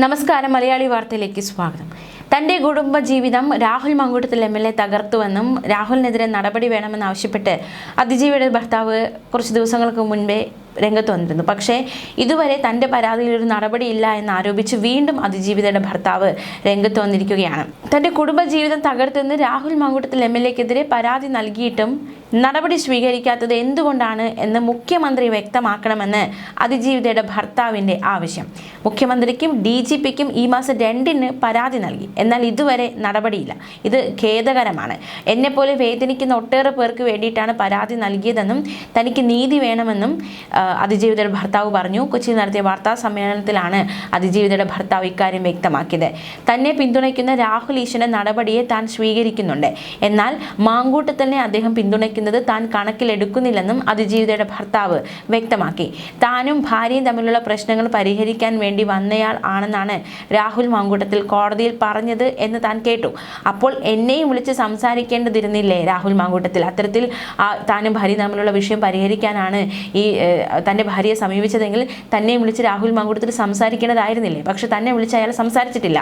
നമസ്കാരം മലയാളി വാർത്തയിലേക്ക് സ്വാഗതം. തന്റെ കുടുംബജീവിതം രാഹുൽ മങ്കൂട്ടത്തിൽ MLA തകർത്തുവെന്നും രാഹുലിനെതിരെ നടപടി വേണമെന്നാവശ്യപ്പെട്ട് അതിജീവിയുടെ ഭർത്താവ് കുറച്ച് ദിവസങ്ങൾക്ക് മുൻപേ രംഗത്ത് വന്നിരുന്നു. പക്ഷേ ഇതുവരെ തന്റെ പരാതിയിൽ ഒരു നടപടിയില്ല എന്നാരോപിച്ച് വീണ്ടും അതിജീവിതയുടെ ഭർത്താവ് രംഗത്ത് വന്നിരിക്കുകയാണ്. തന്റെ കുടുംബജീവിതം തകർത്തെന്ന് രാഹുൽ മങ്കൂട്ടത്തിൽ MLAക്കെതിരെ പരാതി നൽകിയിട്ടും നടപടി സ്വീകരിക്കാത്തത് എന്തുകൊണ്ടാണ് എന്ന് മുഖ്യമന്ത്രി വ്യക്തമാക്കണമെന്ന് അതിജീവിതയുടെ ഭർത്താവിന്റെ ആവശ്യം. മുഖ്യമന്ത്രിക്കും DGPക്കും ഈ മാസം 2-ന് പരാതി നൽകി. എന്നാൽ ഇതുവരെ നടപടിയില്ല. ഇത് ഖേദകരമാണ്. എന്നെപ്പോലെ വേദനിക്കുന്ന ഒട്ടേറെ പേർക്ക് വേണ്ടിയിട്ടാണ് പരാതി നൽകിയതെന്നും തനിക്ക് നീതി വേണമെന്നും അതിജീവിതയുടെ ഭർത്താവ് പറഞ്ഞു. കൊച്ചിയിൽ നടത്തിയ വാർത്താ സമ്മേളനത്തിലാണ് അതിജീവിതയുടെ ഭർത്താവ് ഇക്കാര്യം വ്യക്തമാക്കിയത്. തന്നെ പിന്തുണയ്ക്കുന്ന രാഹുൽ ഈശ്വരന്റെ നടപടിയെ താൻ സ്വീകരിക്കുന്നുണ്ട്. എന്നാൽ മാങ്കൂട്ടത്തിനെ അദ്ദേഹം പിന്തുണയ്ക്കുന്നത് താൻ കണക്കിലെടുക്കുന്നില്ലെന്നും അതിജീവിതയുടെ ഭർത്താവ് വ്യക്തമാക്കി. താനും ഭാര്യയും തമ്മിലുള്ള പ്രശ്നങ്ങൾ പരിഹരിക്കാൻ വേണ്ടി വന്നയാൾ ആണെന്നാണ് രാഹുൽ മാങ്കൂട്ടത്തിൽ കോടതിയിൽ പറഞ്ഞത് എന്ന് താൻ കേട്ടു. അപ്പോൾ എന്നെയും വിളിച്ച് സംസാരിക്കേണ്ടതിരുന്നില്ലേ രാഹുൽ മാങ്കൂട്ടത്തിൽ? അത്തരത്തിൽ താനും ഭാര്യയും തമ്മിലുള്ള വിഷയം പരിഹരിക്കാനാണ് ഈ തൻ്റെ ഭാര്യയെ സമീപിച്ചതെങ്കിൽ തന്നെയും വിളിച്ച് രാഹുൽ മാങ്കൂട്ടത്തിൽ സംസാരിക്കേണ്ടതായിരുന്നില്ലേ? പക്ഷെ തന്നെ വിളിച്ച് അയാൾ സംസാരിച്ചിട്ടില്ല.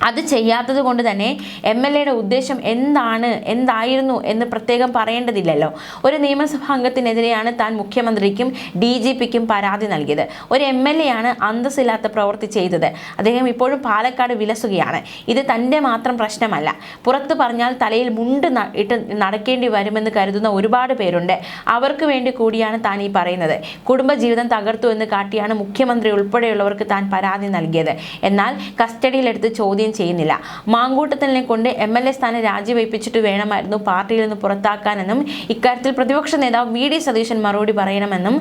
അത് ചെയ്യാത്തത് കൊണ്ട് തന്നെ MLAയുടെ ഉദ്ദേശം എന്തായിരുന്നു എന്ന് പ്രത്യേകം പറയേണ്ടതില്ലല്ലോ. ഒരു നിയമസഭാ അംഗത്തിനെതിരെയാണ് താൻ മുഖ്യമന്ത്രിക്കും DGPക്കും പരാതി നൽകിയത്. ഒരു MLA ആണ് അന്തസ്സില്ലാത്ത പ്രവൃത്തി ചെയ്തത്. അദ്ദേഹം ഇപ്പോഴും പാലക്കാട് വിലസുകയാണ്. ഇത് തൻ്റെ മാത്രം പ്രശ്നമല്ല. പുറത്ത് പറഞ്ഞാൽ തലയിൽ മുണ്ട് ഇട്ട് നടക്കേണ്ടി വരുമെന്ന് കരുതുന്ന ഒരുപാട് പേരുണ്ട്. അവർക്ക് വേണ്ടി കൂടിയാണ് താൻ ഈ പറയുന്നത്. കുടുംബജീവിതം തകർത്തു എന്ന് കാട്ടിയാണ് മുഖ്യമന്ത്രി ഉൾപ്പെടെയുള്ളവർക്ക് താൻ പരാതി നൽകിയത്. എന്നാൽ കസ്റ്റഡിയിലെടുത്ത് ചോദ്യം ചെയ്യുന്നില്ല. മാങ്കൂട്ടത്തിനെ കൊണ്ട് MLA സ്ഥാനം രാജിവയ്പ്പിച്ചിട്ട് വേണമായിരുന്നു പാർട്ടിയിൽ നിന്ന് പുറത്താക്കാനെന്നും ഇക്കാര്യത്തിൽ പ്രതിപക്ഷ നേതാവ് VD സതീശൻ മറുപടി പറയണമെന്നും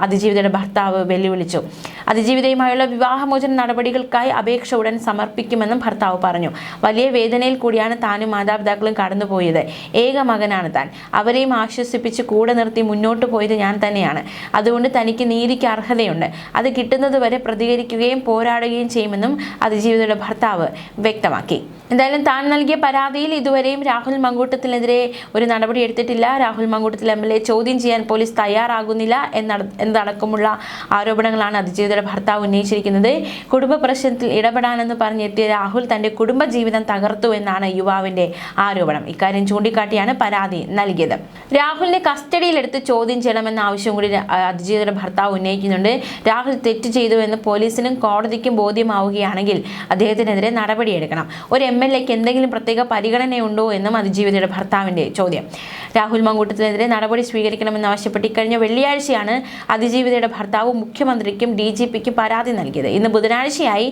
അതിജീവിതയുടെ ഭർത്താവ് വെല്ലുവിളിച്ചു. അതിജീവിതയുമായുള്ള വിവാഹമോചന നടപടികൾക്കായി അപേക്ഷ ഉടൻ സമർപ്പിക്കുമെന്നും ഭർത്താവ് പറഞ്ഞു. വലിയ വേദനയിൽ കൂടിയാണ് താനും മാതാപിതാക്കളും കടന്നുപോയത്. ഏക മകനാണ് താൻ. അവരെയും ആശ്വസിപ്പിച്ച് കൂടെ നിർത്തി മുന്നോട്ട് പോയത് ഞാൻ തന്നെയാണ്. അതുകൊണ്ട് തനിക്ക് നീതിക്ക് അർഹതയുണ്ട്. അത് കിട്ടുന്നതുവരെ പ്രതികരിക്കുകയും പോരാടുകയും ചെയ്യുമെന്നും അതിജീവിതയുടെ ഭർത്താവ് വ്യക്തമാക്കി. എന്തായാലും താൻ നൽകിയ പരാതിയിൽ ഇതുവരെയും രാഹുൽ മങ്കൂട്ടത്തിനെതിരെ ഒരു നടപടി എടുത്തിട്ടില്ല. രാഹുൽ മങ്കൂട്ടത്തിൽ MLA ചോദ്യം ചെയ്യാൻ പോലീസ് തയ്യാറാകുന്നില്ല എന്നതടക്കമുള്ള ആരോപണങ്ങളാണ് അതിജീവിതയുടെ ഭർത്താവ് ഉന്നയിച്ചിരിക്കുന്നത്. കുടുംബ പ്രശ്നത്തിൽ ഇടപെടാനെന്ന് പറഞ്ഞെത്തിയ രാഹുൽ തന്റെ കുടുംബജീവിതം തകർത്തു എന്നാണ് യുവാവിന്റെ ആരോപണം. ഇക്കാര്യം ചൂണ്ടിക്കാട്ടിയാണ് പരാതി നൽകിയത്. രാഹുലിനെ കസ്റ്റഡിയിലെടുത്ത് ചോദ്യം ചെയ്യണമെന്ന ആവശ്യം കൂടി അതിജീവിതയുടെ ഭർത്താവ് ഉന്നയിക്കുന്നുണ്ട്. രാഹുൽ തെറ്റ് ചെയ്തു എന്ന് പോലീസിനും കോടതിക്കും ബോധ്യമാവുകയാണെങ്കിൽ അദ്ദേഹത്തിനെതിരെ നടപടിയെടുക്കണം. ഒരു MLAക്ക് എന്തെങ്കിലും പ്രത്യേക പരിഗണനയുണ്ടോ എന്നും അതിജീവിതയുടെ ഭർത്താവിന്റെ ചോദ്യം. രാഹുൽ മങ്കൂട്ടത്തിനെതിരെ നടപടി സ്വീകരിക്കണമെന്നാവശ്യപ്പെട്ട് ഇക്കഴിഞ്ഞ വെള്ളിയാഴ്ചയാണ് അതിജീവിതയുടെ ഭർത്താവ് മുഖ്യമന്ത്രിക്കും DGPക്കും പരാതി നൽകിയത്. ഇന്ന് ബുധനാഴ്ചയായി.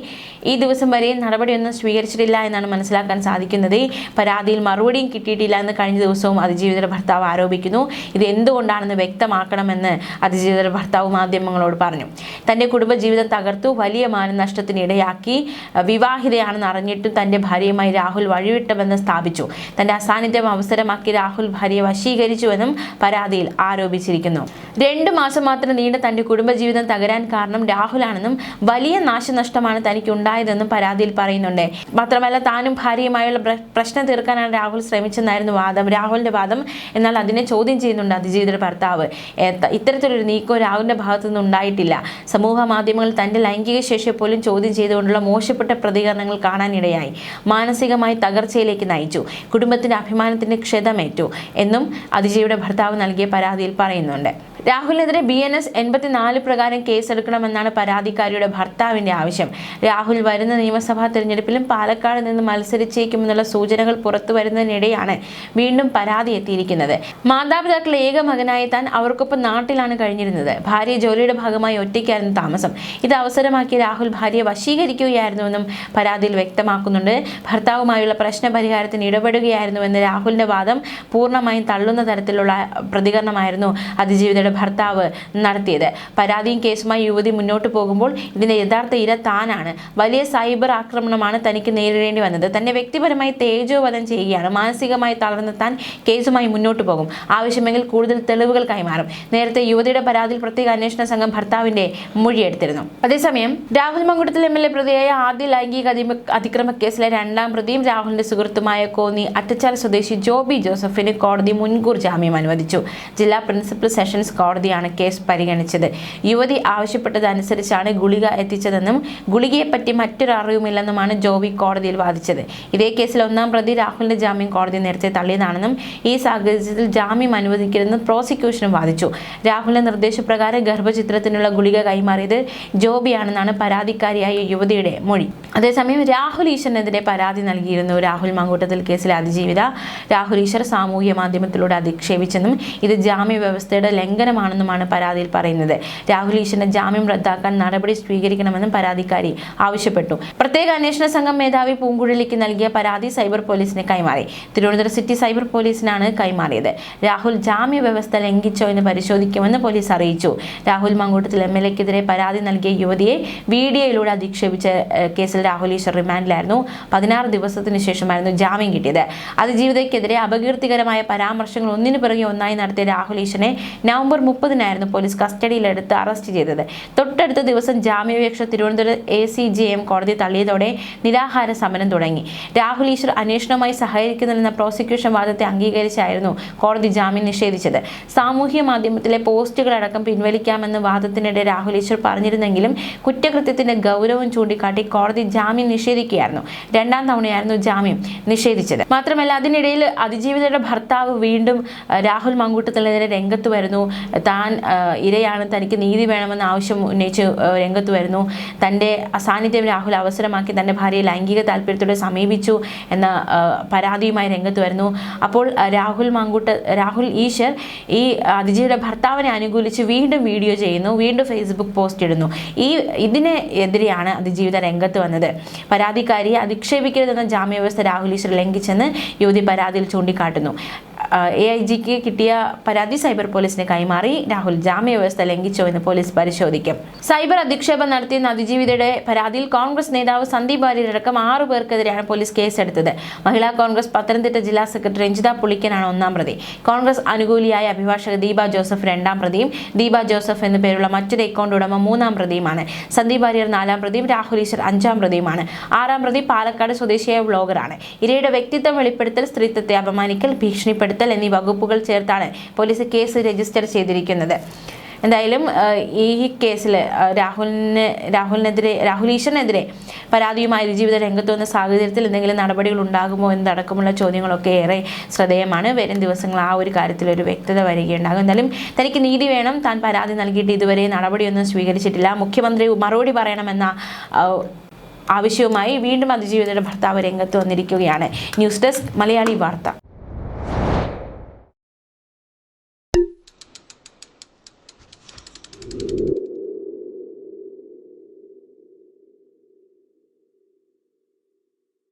ഈ ദിവസം വരെയും നടപടിയൊന്നും സ്വീകരിച്ചിട്ടില്ല എന്നാണ് മനസ്സിലാക്കാൻ സാധിക്കുന്നത്. പരാതിയിൽ മറുപടിയും കിട്ടിയിട്ടില്ല എന്ന് കഴിഞ്ഞ ദിവസവും അതിജീവിതയുടെ ഭർത്താവ് ആരോപിക്കുന്നു. ഇത് എന്തുകൊണ്ടാണെന്ന് വ്യക്തമാക്കണമെന്ന് അതിജീവിതയുടെ ഭർത്താവ് മാധ്യമങ്ങളോട് പറഞ്ഞു. തന്റെ കുടുംബജീവിതം തകർത്തു, വലിയ മാനനഷ്ടത്തിന് ഇടയാക്കി, വിവാഹിതയാണെന്ന് അറിഞ്ഞിട്ടും തന്റെ ഭാര്യയുമായി രാഹുൽ വഴിവിട്ടമെന്ന് സ്ഥാപിച്ചു. തന്റെ അസാന്നിധ്യം അവസരമാക്കി രാഹുൽ ഭാര്യയെ വശീകരിച്ചുവെന്നും പരാതിയിൽ ആരോപിച്ചിരിക്കുന്നു. 2 മാസം മാത്രം നീണ്ട തന്റെ കുടുംബജീവിതം തകരാൻ കാരണം രാഹുലാണെന്നും വലിയ നാശനഷ്ടമാണ് തനിക്ക് ഉണ്ടായതെന്നും പരാതിയിൽ പറയുന്നുണ്ട്. മാത്രമല്ല താനും ഭാര്യയുമായുള്ള പ്രശ്നം തീർക്കാനാണ് രാഹുൽ ശ്രമിച്ചെന്നായിരുന്നു രാഹുലിന്റെ വാദം. എന്നാൽ അതിനെ ചോദ്യം ചെയ്യുന്നുണ്ട് അതിജീവിതയുടെ ഭർത്താവ്. ഇത്തരത്തിലൊരു നീക്കം രാഹുലിന്റെ ഭാഗത്തു നിന്ന് ഉണ്ടായിട്ടില്ല. സമൂഹ മാധ്യമങ്ങളിൽ തന്റെ ലൈംഗിക ശേഷിയെ പോലും ചോദ്യം ചെയ്തുകൊണ്ടുള്ള മോശപ്പെട്ട പ്രതികരണങ്ങൾ കാണാനിടയായി. മാനസികമായി തകർച്ചയിലേക്ക് നയിച്ചു. കുടുംബത്തിന്റെ അഭിമാനത്തിന് ക്ഷതമേറ്റു എന്നും അതിജീവിയുടെ ഭർത്താവ് നൽകിയ പരാതിയിൽ പറയുന്നുണ്ട്. രാഹുലിനെതിരെ BNS 84 പ്രകാരം കേസെടുക്കണമെന്നാണ് പരാതിക്കാരിയുടെ ഭർത്താവിന്റെ ആവശ്യം. രാഹുൽ വരുന്ന നിയമസഭാ തെരഞ്ഞെടുപ്പിലും പാലക്കാട് നിന്ന് മത്സരിച്ചേക്കുമെന്നുള്ള സൂചനകൾ പുറത്തു വരുന്നതിനിടെയാണ് വീണ്ടും പരാതി എത്തിയിരിക്കുന്നത്. മാതാപിതാക്കൾ ഏക മകനായ താൻ അവർക്കൊപ്പം നാട്ടിലാണ് കഴിഞ്ഞിരുന്നത്. ഭാര്യ ജോലിയുടെ ഭാഗമായി ഒറ്റയ്ക്കായിരുന്നു താമസം. ഇത് അവസരമാക്കി രാഹുൽ ഭാര്യയെ വശീകരിക്കുകയായിരുന്നുവെന്നും പരാതിയിൽ വ്യക്തമാക്കുന്നുണ്ട്. ഭർത്താവുമായുള്ള പ്രശ്ന പരിഹാരത്തിന് ഇടപെടുകയായിരുന്നുവെന്ന് രാഹുലിന്റെ വാദം പൂർണ്ണമായും തള്ളുന്ന തരത്തിലുള്ള പ്രതികരണമായിരുന്നു അതിജീവിതയുടെ ഭർത്താവ് നടത്തിയത്. പരാതിയും കേസുമായി യുവതി മുന്നോട്ട് പോകുമ്പോൾ ഇതിന്റെ യഥാർത്ഥ ഇര താനാണ്. വലിയ സൈബർ ആക്രമണമാണ് തനിക്ക് നേരിടേണ്ടി വന്നത്. തന്നെ വ്യക്തിപരമായി തേജോവധം ചെയ്യുകയാണ്. മാനസികമായി തളർന്ന താൻ കേസുമായി മുന്നോട്ട് പോകും. ആവശ്യമെങ്കിൽ കൂടുതൽ തെളിവുകൾ കൈമാറും. നേരത്തെ യുവതിയുടെ പരാതിയിൽ പ്രത്യേക അന്വേഷണ സംഘം ഭർത്താവിന്റെ മൊഴിയെടുത്തിരുന്നു. അതേസമയം രാഹുൽ മങ്കൂട്ടത്തിൽ MLA പ്രതിയായ ആദ്യ ലൈംഗിക അതിക്രമ കേസിലെ 2ാം പ്രതിയും രാഹുലിന്റെ സുഹൃത്തുമായ കോന്നി അറ്റച്ചാൽ സ്വദേശി ജോബി ജോസഫിന് കോടതി മുൻകൂർ ജാമ്യം അനുവദിച്ചു. ജില്ലാ പ്രിൻസിപ്പൽ സെഷൻസ് കോടതിയാണ് കേസ് പരിഗണിച്ചത്. യുവതി ആവശ്യപ്പെട്ടതനുസരിച്ചാണ് ഗുളിക എത്തിച്ചതെന്നും ഗുളികയെപ്പറ്റി മറ്റൊരു അറിവുമില്ലെന്നുമാണ് ജോബി കോടതിയിൽ വാദിച്ചത്. ഇതേ കേസിൽ 1-ാം പ്രതി രാഹുലിന്റെ ജാമ്യം കോടതി നേരത്തെ തള്ളിയതാണെന്നും ഈ സാഹചര്യത്തിൽ ജാമ്യം അനുവദിക്കരുതെന്ന് പ്രോസിക്യൂഷനും വാദിച്ചു. രാഹുലിന്റെ നിർദ്ദേശപ്രകാരം ഗർഭചിത്രത്തിനുള്ള ഗുളിക കൈമാറിയത് ജോബിയാണെന്നാണ് പരാതിക്കാരിയായ യുവതിയുടെ മൊഴി. അതേസമയം രാഹുൽ ഈശ്വറിനെതിരെ പരാതി നൽകിയിരുന്നു. രാഹുൽ മങ്കൂട്ടത്തിൽ കേസിലെ അതിജീവിത രാഹുൽ ഈശ്വർ സാമൂഹ്യ മാധ്യമത്തിലൂടെ അധിക്ഷേപിച്ചെന്നും ഇത് ജാമ്യ വ്യവസ്ഥയുടെ ലംഘനമാണെന്നുമാണ് പരാതിയിൽ പറയുന്നത്. രാഹുൽ ഈശ്വറിന്റെ ജാമ്യം റദ്ദാക്കാൻ നടപടി സ്വീകരിക്കണമെന്നും പരാതിക്കാരി ആവശ്യപ്പെട്ടു. പ്രത്യേക അന്വേഷണ സംഘം മേധാവി പൂങ്കുഴലിക്ക് നൽകിയ പരാതി സൈബർ പോലീസിന് കൈമാറി. തിരുവനന്തപുരം സിറ്റി സൈബർ പോലീസിനാണ് കൈമാറിയത്. രാഹുൽ ജാമ്യ വ്യവസ്ഥ ലംഘിച്ചോ എന്ന് പരിശോധിക്കുമെന്ന് പോലീസ് അറിയിച്ചു. രാഹുൽ മങ്കൂട്ടത്തിൽ MLA-ക്കെതിരെ പരാതി നൽകിയ യുവതിയെ വീഡിയോയിലൂടെ അധിക്ഷേപിച്ച കേസിൽ രാഹുൽ ഈശ്വർ റിമാൻഡിലായിരുന്നു. 16 ദിവസത്തിനു ശേഷമായിരുന്നു ജാമ്യം കിട്ടിയത്. അതിജീവിതയ്ക്കെതിരെ അപകീർത്തികരമായ പരാമർശങ്ങൾ ഒന്നിനു പിറകെ ഒന്നായി നടത്തിയ രാഹുൽ ഈശ്വറിനെ നവംബർ 30-നായിരുന്നു പോലീസ് കസ്റ്റഡിയിലെടുത്ത് അറസ്റ്റ് ചെയ്തത്. തൊട്ടടുത്ത ദിവസം ജാമ്യാപേക്ഷ തിരുവനന്തപുരം ACJM കോടതി തള്ളിയതോടെ നിരാഹാര സമരം തുടങ്ങി. രാഹുൽ ഈശ്വർ അന്വേഷണവുമായി സഹകരിക്കുന്നില്ലെന്ന പ്രോസിക്യൂഷൻ വാദത്തെ അംഗീകരിച്ചായിരുന്നു കോടതി ജാമ്യം നിഷേധിച്ചത്. സാമൂഹ്യ മാധ്യമത്തിലെ പോസ്റ്റുകളടക്കം പിൻവലിക്കാമെന്ന് വാദത്തിനിടെ രാഹുൽ ഈശ്വർ പറഞ്ഞിരുന്നെങ്കിലും കുറ്റകൃത്യത്തിന്റെ ഗൗരവം ചൂണ്ടിക്കാട്ടി കോടതി ജാമ്യം നിഷേധിക്കുകയായിരുന്നു. 2-ാം തവണയായിരുന്നു ജാമ്യം നിഷേധിച്ചത്. മാത്രമല്ല, അതിനിടയിൽ അതിജീവിതയുടെ ഭർത്താവ് വീണ്ടും രാഹുൽ മങ്കൂട്ടത്തിനെതിരെ രംഗത്ത് വരുന്നു. താൻ ഇരയാണ്, തനിക്ക് നീതി വേണമെന്ന ആവശ്യം ഉന്നയിച്ച് രംഗത്ത് വരുന്നു. തൻ്റെ അസാന്നിധ്യം രാഹുൽ അവസരമാക്കി തൻ്റെ ഭാര്യയെ ലൈംഗിക താല്പര്യത്തോടെ സമീപിച്ചു എന്ന പരാതിയുമായി രംഗത്ത് വരുന്നു. അപ്പോൾ രാഹുൽ ഈശ്വർ ഈ അതിജീവിയുടെ ഭർത്താവിനെ അനുകൂലിച്ച് വീണ്ടും വീഡിയോ ചെയ്യുന്നു, വീണ്ടും ഫേസ്ബുക്ക് പോസ്റ്റ് ഇടുന്നു. ഇതിനെതിരെയാണ് അതിജീവിത രംഗത്ത് വന്നത്. പരാതിക്കാരിയെ അധിക്ഷേപിക്കരുതെന്ന ജാമ്യ വ്യവസ്ഥ രാഹുൽ ഈശ്വർ ലംഘിച്ചെന്ന് യുവതി പരാതിയിൽ ചൂണ്ടിക്കാട്ടുന്നു. AIGക്ക് കിട്ടിയ പരാതി സൈബർ പോലീസിന് കൈമാറി. രാഹുൽ ജാമ്യ വ്യവസ്ഥ ലംഘിച്ചോ എന്ന് പോലീസ് പരിശോധിക്കും. സൈബർ അധിക്ഷേപം നടത്തിയെന്ന അതിജീവിതയുടെ പരാതിയിൽ കോൺഗ്രസ് നേതാവ് സന്ദീപ് വാര്യരടക്കം 6 പേർക്കെതിരെയാണ് പോലീസ് കേസെടുത്തത്. മഹിളാ കോൺഗ്രസ് പത്തനംതിട്ട ജില്ലാ സെക്രട്ടറി രഞ്ജിത പുളിക്കനാണ് 1-ാം പ്രതി. കോൺഗ്രസ് അനുകൂലിയായ അഭിഭാഷക ദീപ ജോസഫ് 2-ാം പ്രതിയും ദീപ ജോസഫ് എന്നു പേരുള്ള മറ്റൊരു അക്കൗണ്ട് ഉടമ 3-ാം പ്രതിയുമാണ്. സന്ദീപ് വാര്യർ 4-ാം പ്രതിയും രാഹുൽ ഈശ്വർ 5-ാം പ്രതിയുമാണ്. 6-ാം പ്രതി പാലക്കാട് സ്വദേശിയായ വ്ലോഗറാണ്. ഇരയുടെ വ്യക്തിത്വം വെളിപ്പെടുത്തൽ, സ്ത്രീത്വത്തെ അപമാനിക്കൽ, ഭീഷണിപ്പെടുത്തൽ എന്നീ വകുപ്പുകൾ ചേർത്താണ് പോലീസ് കേസ് രജിസ്റ്റർ ചെയ്തിരിക്കുന്നത്. എന്തായാലും ഈ കേസിൽ രാഹുൽ ഈശ്വറിനെതിരെ പരാതിയുമായി അതിജീവിത രംഗത്ത് വന്ന സാഹചര്യത്തിൽ എന്തെങ്കിലും നടപടികൾ ഉണ്ടാകുമോ എന്നതടക്കമുള്ള ചോദ്യങ്ങളൊക്കെ ഏറെ ശ്രദ്ധേയമാണ്. വരും ദിവസങ്ങൾ ആ ഒരു കാര്യത്തിൽ ഒരു വ്യക്തത വരികയുണ്ടാകും. എന്തായാലും തനിക്ക് നീതി വേണം, താൻ പരാതി നൽകിയിട്ട് ഇതുവരെ നടപടിയൊന്നും സ്വീകരിച്ചിട്ടില്ല, മുഖ്യമന്ത്രി മറുപടി പറയണമെന്ന ആവശ്യവുമായി വീണ്ടും അതിജീവിതയുടെ ഭർത്താവ് രംഗത്ത് വന്നിരിക്കുകയാണ്. ന്യൂസ് ഡെസ്ക് മലയാളി വാർത്ത.